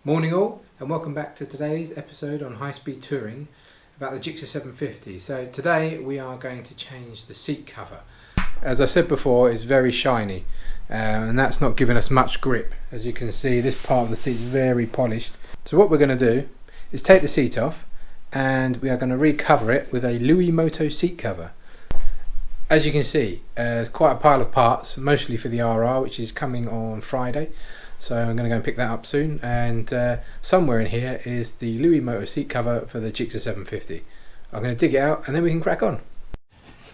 Morning all, and welcome back to today's episode on high-speed touring about the GSXR 750. So today we are going to change the seat cover. As I said before, it's very shiny and that's not giving us much grip. As you can see, this part of the seat is very polished. So what we're going to do is take the seat off and we are going to recover it with a Luimoto seat cover. As you can see, there's quite a pile of parts, mostly for the RR, which is coming on Friday. So I'm going to go and pick that up soon, and somewhere in here is the Luimoto seat cover for the GSXR 750. I'm going to dig it out and then we can crack on.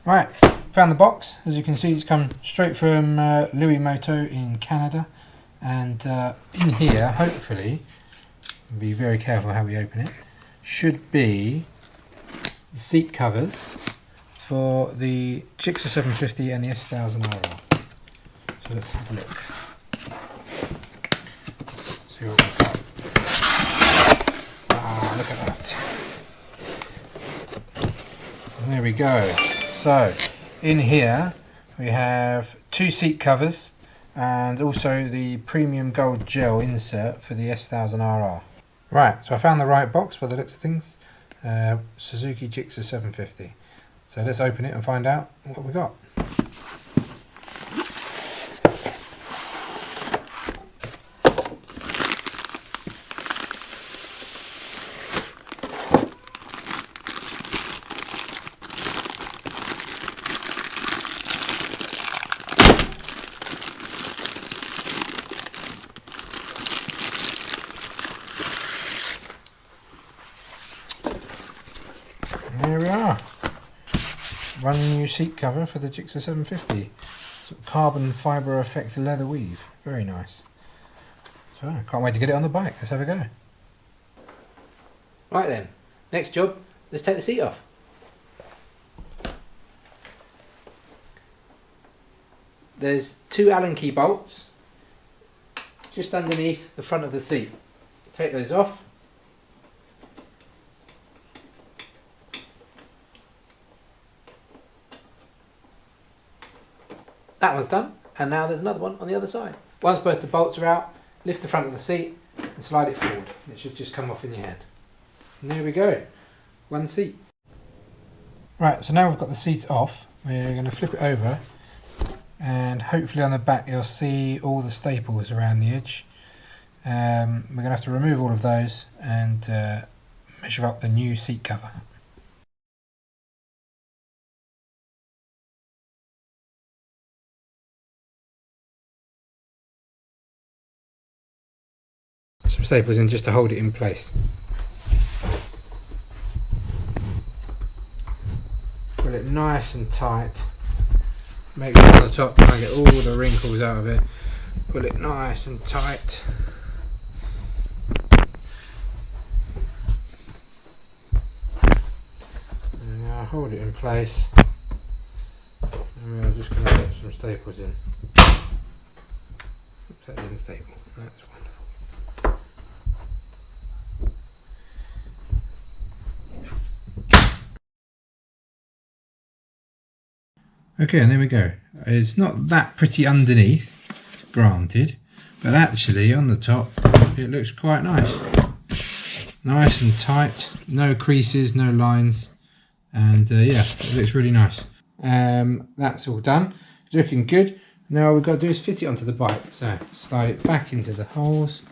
Right, found the box. As you can see, it's come straight from Luimoto in Canada, and in here, hopefully, be very careful how we open it, should be the seat covers for the GSXR 750 and the S1000RR. So let's have a look. See what we've got. Ah, look at that. And there we go. So, in here we have two seat covers and also the premium gold gel insert for the S1000RR. Right, so I found the right box by the looks of things. Suzuki GSXR 750. So let's open it and find out what we got. Here we are. One new seat cover for the GSXR 750. Carbon fibre effect leather weave. Very nice. So I can't wait to get it on the bike. Let's have a go. Right then, next job, let's take the seat off. There's two Allen key bolts just underneath the front of the seat. Take those off. That one's done, and now there's another one on the other side. Once both the bolts are out, lift the front of the seat and slide it forward. It should just come off in your hand. And there we go, one seat. Right, so now we've got the seat off, we're going to flip it over, and hopefully on the back you'll see all the staples around the edge. We're going to have to remove all of those and measure up the new seat cover. Some staples in just to hold it in place. Pull it nice and tight. Make sure on the top try and get all the wrinkles out of it. Pull it nice and tight. And now hold it in place. And we're just going to put some staples in. Oops, that didn't staple. That's wonderful. Okay, and there we go. It's not that pretty underneath, granted, but actually on the top it looks quite nice. Nice and tight, no creases, no lines, and yeah, it looks really nice. That's all done. It's looking good. Now all we've got to do is fit it onto the bike. So slide it back into the holes,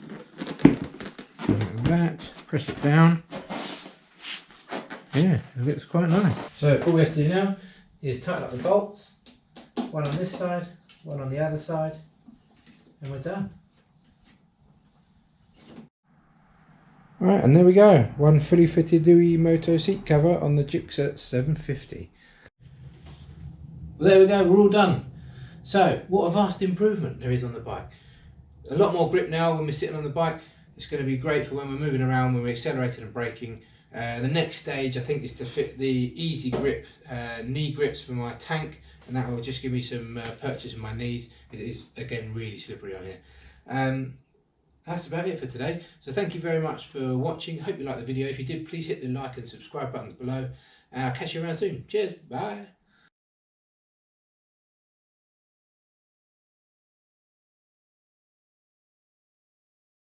like that, press it down. Yeah, it looks quite nice. So all we have to do now is tighten up the bolts, one on this side, one on the other side, and we're done. Right, and there we go, one fully fitted Luimoto seat cover on the GSXR 750. Well, there we go, we're all done. So, what a vast improvement there is on the bike. A lot more grip now when we're sitting on the bike. It's going to be great for when we're moving around, when we're accelerating and braking. The next stage I think is to fit the easy grip knee grips for my tank, and that will just give me some purchase in my knees. It is again really slippery on here. That's about it for today, so thank you very much for watching. Hope you liked the video. If you did, please hit the like and subscribe buttons below, and I'll catch you around soon. Cheers, bye.